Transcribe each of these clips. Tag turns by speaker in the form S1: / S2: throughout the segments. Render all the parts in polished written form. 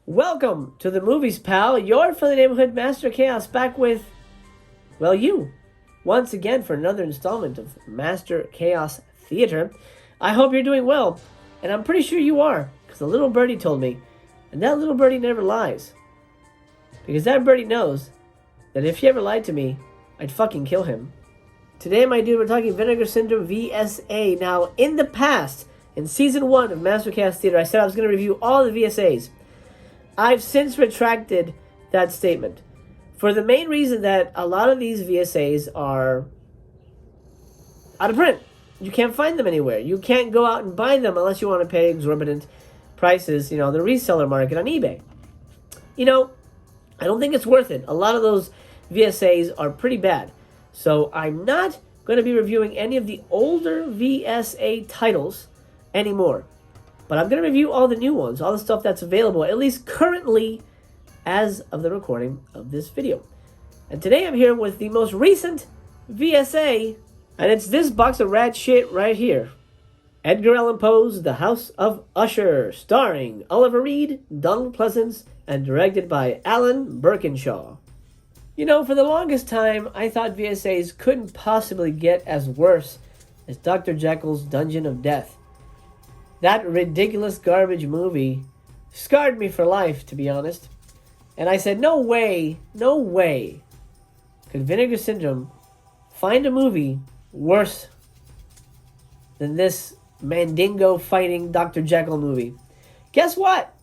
S1: Welcome to the movies, pal. Your friendly neighborhood Master Chaos back with, well, you. Once again for another installment of Master Chaos Theater. I hope you're doing well, and I'm pretty sure you are, because a little birdie told me, and that little birdie never lies. Because that birdie knows that if he ever lied to me, I'd fucking kill him. Today, my dude, we're talking Vinegar Syndrome VSA. Now, in the past, in Season 1 of Master Chaos Theater, I said I was going to review all the VSAs. I've since retracted that statement for the main reason that a lot of these VSAs are out of print. You can't find them anywhere. You can't go out and buy them unless you want to pay exorbitant prices, the reseller market on eBay. I don't think it's worth it. A lot of those VSAs are pretty bad. So I'm not going to be reviewing any of the older VSA titles anymore. But I'm going to review all the new ones, all the stuff that's available, at least currently, as of the recording of this video. And today I'm here with the most recent VSA, and it's this box of rad shit right here. Edgar Allan Poe's The House of Usher, starring Oliver Reed, Donald Pleasence, and directed by Alan Birkinshaw. For the longest time, I thought VSAs couldn't possibly get as worse as Dr. Jekyll's Dungeon of Death. That ridiculous garbage movie scarred me for life, to be honest. And I said, no way could Vinegar Syndrome find a movie worse than this Mandingo fighting Dr. Jekyll movie. Guess what?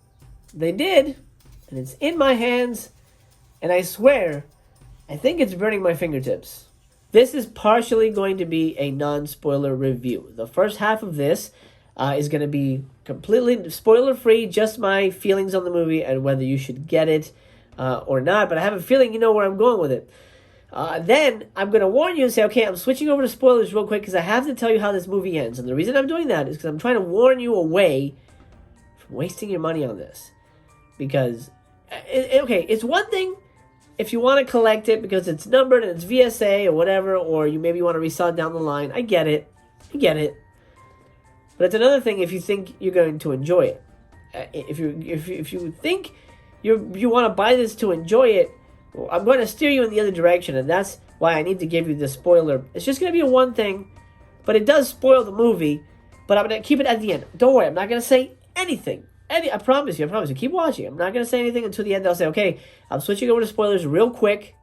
S1: They did, and it's in my hands, and I swear, I think it's burning my fingertips. This is partially going to be a non-spoiler review. The first half of this is going to be completely spoiler-free, just my feelings on the movie and whether you should get it or not. But I have a feeling you know where I'm going with it. Then I'm going to warn you and say, okay, I'm switching over to spoilers real quick because I have to tell you how this movie ends. And the reason I'm doing that is because I'm trying to warn you away from wasting your money on this. Because, it's one thing if you want to collect it because it's numbered and it's VSA or whatever, or you maybe want to resell it down the line. I get it. But it's another thing if you think you're going to enjoy it. If you think you want to buy this to enjoy it, well, I'm going to steer you in the other direction, and that's why I need to give you the spoiler. It's just going to be a one thing, but it does spoil the movie, but I'm going to keep it at the end. Don't worry, I'm not going to say anything. I promise you. Keep watching. I'm not going to say anything until the end. I'll say, okay, I'm switching over to spoilers real quick.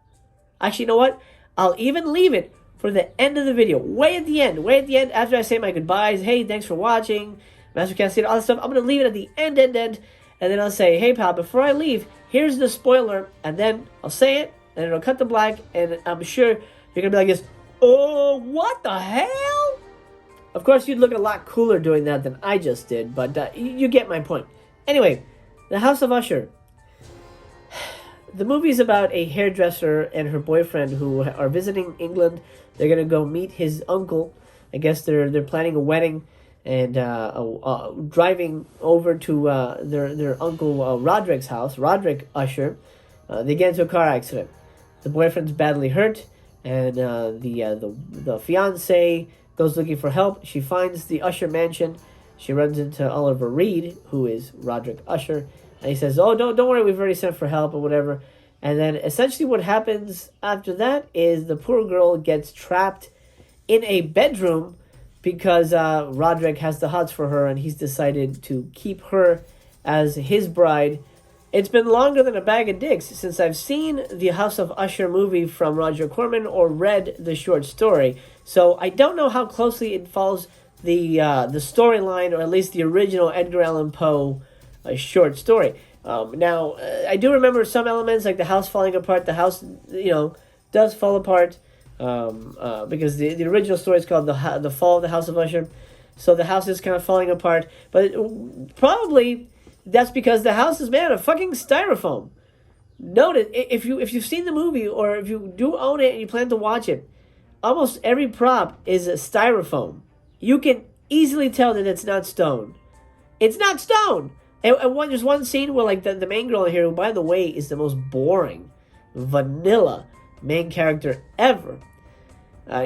S1: Actually, you know what? I'll even leave it for the end of the video, way at the end, after I say my goodbyes. Hey, thanks for watching, Master Chaos Theater, all that stuff. I'm going to leave it at the end, and then I'll say, hey, pal, before I leave, here's the spoiler, and then I'll say it, and it'll cut to black, and I'm sure you're going to be like this, oh, what the hell? Of course, you'd look a lot cooler doing that than I just did, but you get my point. Anyway, The House of Usher. The movie is about a hairdresser and her boyfriend who are visiting England. They're going to go meet his uncle. I guess they're planning a wedding and driving over to their uncle Roderick's house, Roderick Usher. They get into a car accident. The boyfriend's badly hurt, and the fiancée goes looking for help. She finds the Usher mansion. She runs into Oliver Reed, who is Roderick Usher, and he says, oh, don't worry, we've already sent for help or whatever. And then essentially what happens after that is the poor girl gets trapped in a bedroom because Roderick has the hots for her and he's decided to keep her as his bride. It's been longer than a bag of dicks since I've seen the House of Usher movie from Roger Corman or read the short story. So I don't know how closely it follows the storyline, or at least the original Edgar Allan Poe short story. Now, I do remember some elements, like the house falling apart. The house, does fall apart because the original story is called The Fall of the House of Usher. So the house is kind of falling apart. But probably that's because the house is made of fucking styrofoam. Note it, if you've seen the movie, or if you do own it and you plan to watch it, almost every prop is a styrofoam. You can easily tell that it's not stone. It's not stone! And there's one scene where, like, the main girl here, who, by the way, is the most boring, vanilla main character ever.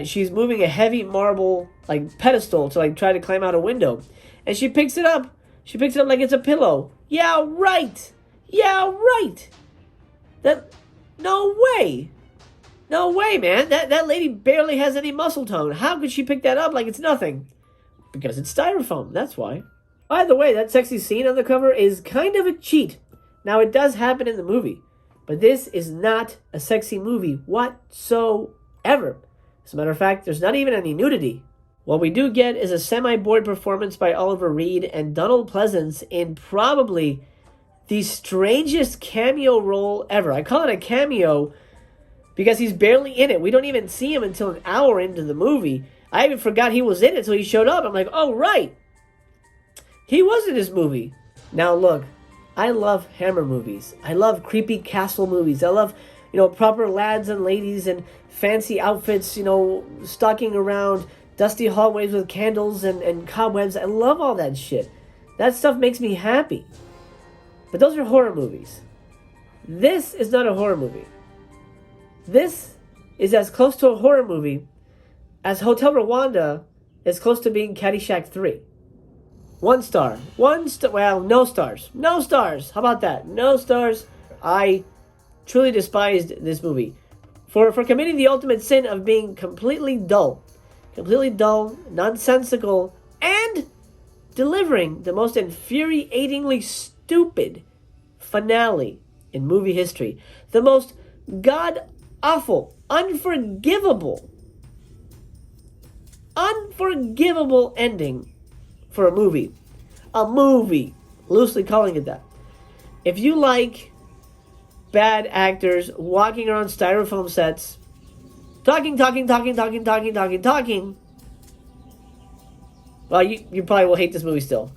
S1: She's moving a heavy marble, like, pedestal to, like, try to climb out a window. And she picks it up. She picks it up like it's a pillow. Yeah, right! Yeah, right. That, no way. No way, man. That lady barely has any muscle tone. How could she pick that up like it's nothing? Because it's styrofoam, that's why. By the way, that sexy scene on the cover is kind of a cheat. Now, it does happen in the movie, but this is not a sexy movie whatsoever. As a matter of fact, there's not even any nudity. What we do get is a semi-bored performance by Oliver Reed and Donald Pleasance in probably the strangest cameo role ever. I call it a cameo because he's barely in it. We don't even see him until an hour into the movie. I even forgot he was in it until he showed up. I'm like, oh, right. He was in this movie. Now, look, I love Hammer movies. I love creepy castle movies. I love, proper lads and ladies and fancy outfits, stalking around dusty hallways with candles and cobwebs. I love all that shit. That stuff makes me happy. But those are horror movies. This is not a horror movie. This is as close to a horror movie as Hotel Rwanda is close to being Caddyshack 3. 1 star. Well, no stars. No stars. How about that? No stars. I truly despised this movie for committing the ultimate sin of being completely dull, nonsensical, and delivering the most infuriatingly stupid finale in movie history. The most god-awful, unforgivable ending for a movie. A movie. Loosely calling it that. If you like bad actors walking around styrofoam sets, talking, well, you probably will hate this movie still.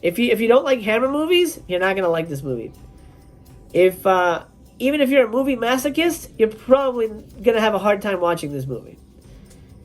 S1: If you don't like Hammer movies, you're not going to like this movie. Even if you're a movie masochist, you're probably going to have a hard time watching this movie.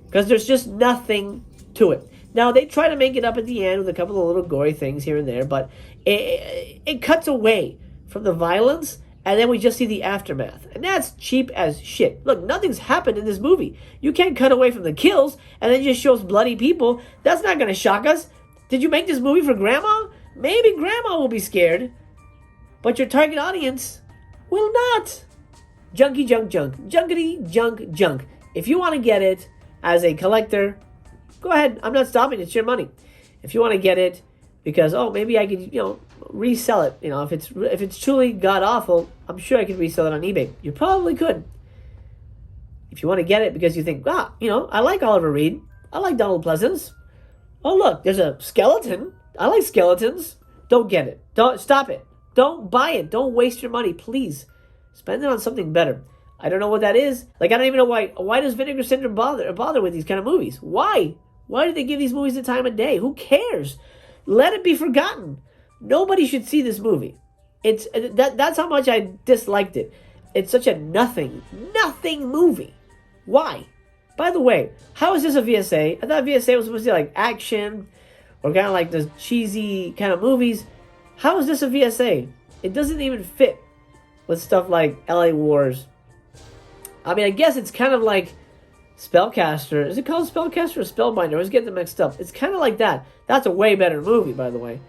S1: Because there's just nothing to it. Now, they try to make it up at the end with a couple of little gory things here and there, but it cuts away from the violence, and then we just see the aftermath. And that's cheap as shit. Look, nothing's happened in this movie. You can't cut away from the kills, and then just shows bloody people. That's not going to shock us. Did you make this movie for Grandma? Maybe Grandma will be scared, but your target audience will not. Junky junk. Junkety junk. If you want to get it as a collector, go ahead. I'm not stopping. It's your money. If you want to get it because, maybe I could, resell it. If it's truly god-awful, I'm sure I could resell it on eBay. You probably could. If you want to get it because you think, I like Oliver Reed. I like Donald Pleasance. Oh, look, there's a skeleton. I like skeletons. Don't get it. Don't stop it. Don't buy it. Don't waste your money, please. Spend it on something better. I don't know what that is. I don't even know why. Why does Vinegar Syndrome bother with these kind of movies? Why? Why do they give these movies the time of day? Who cares? Let it be forgotten. Nobody should see this movie. That's how much I disliked it. It's such a nothing movie. Why? By the way, how is this a VSA? I thought VSA was supposed to be like action or kind of like the cheesy kind of movies. How is this a VSA? It doesn't even fit with stuff like LA Wars. I mean, I guess it's kind of like Spellcaster. Is it called Spellcaster or Spellbinder? I always get them mixed up. It's kind of like that. That's a way better movie, by the way.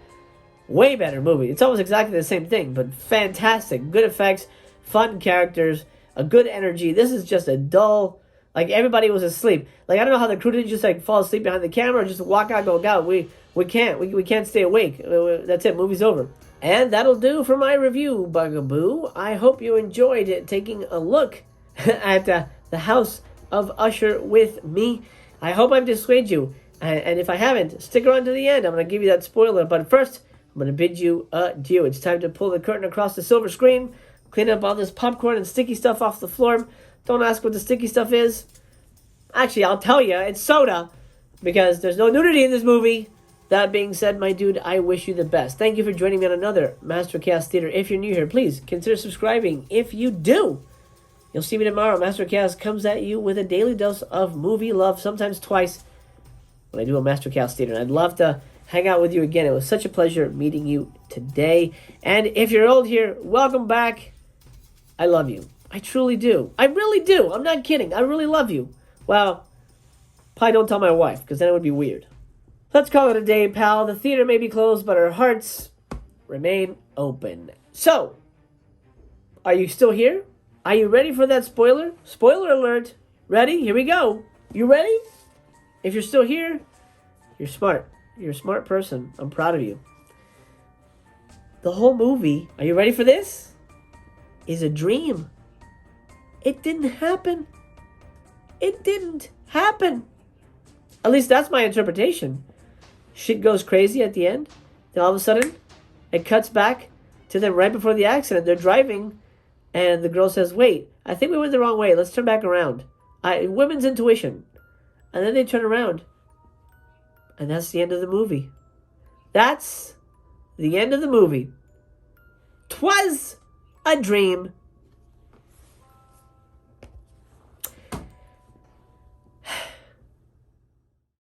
S1: Way better movie. It's almost exactly the same thing, but fantastic. Good effects, fun characters, a good energy. This is just a dull, everybody was asleep. I don't know how the crew didn't just fall asleep behind the camera or just walk out and go, God, we can't stay awake. That's it, movie's over. And that'll do for my review, Bugaboo. I hope you enjoyed it, taking a look at the House of Usher with me. I hope I've dissuaded you. And if I haven't, stick around to the end. I'm going to give you that spoiler. But first, I'm going to bid you adieu. It's time to pull the curtain across the silver screen, clean up all this popcorn and sticky stuff off the floor. Don't ask what the sticky stuff is. Actually, I'll tell you, it's soda, because there's no nudity in this movie. That being said, my dude, I wish you the best. Thank you for joining me on another Master Chaos Theater. If you're new here, please consider subscribing. If you do, you'll see me tomorrow. Master Chaos comes at you with a daily dose of movie love, sometimes twice, when I do a Master Chaos Theater. And I'd love to hang out with you again. It was such a pleasure meeting you today. And if you're old here, welcome back. I love you. I truly do. I really do. I'm not kidding. I really love you. Well, probably don't tell my wife, because then it would be weird. Let's call it a day, pal. The theater may be closed, but our hearts remain open. So, Are you still here? Are you ready for that spoiler? Spoiler alert. Ready? Here we go. You ready? If you're still here, you're smart. You're a smart person. I'm proud of you. The whole movie, are you ready for this? Is a dream. It didn't happen. It didn't happen. At least that's my interpretation. Shit goes crazy at the end. Then all of a sudden, it cuts back to them right before the accident. They're driving, and the girl says, wait, I think we went the wrong way. Let's turn back around. Women's intuition. And then they turn around. And that's the end of the movie. That's the end of the movie. 'Twas a dream.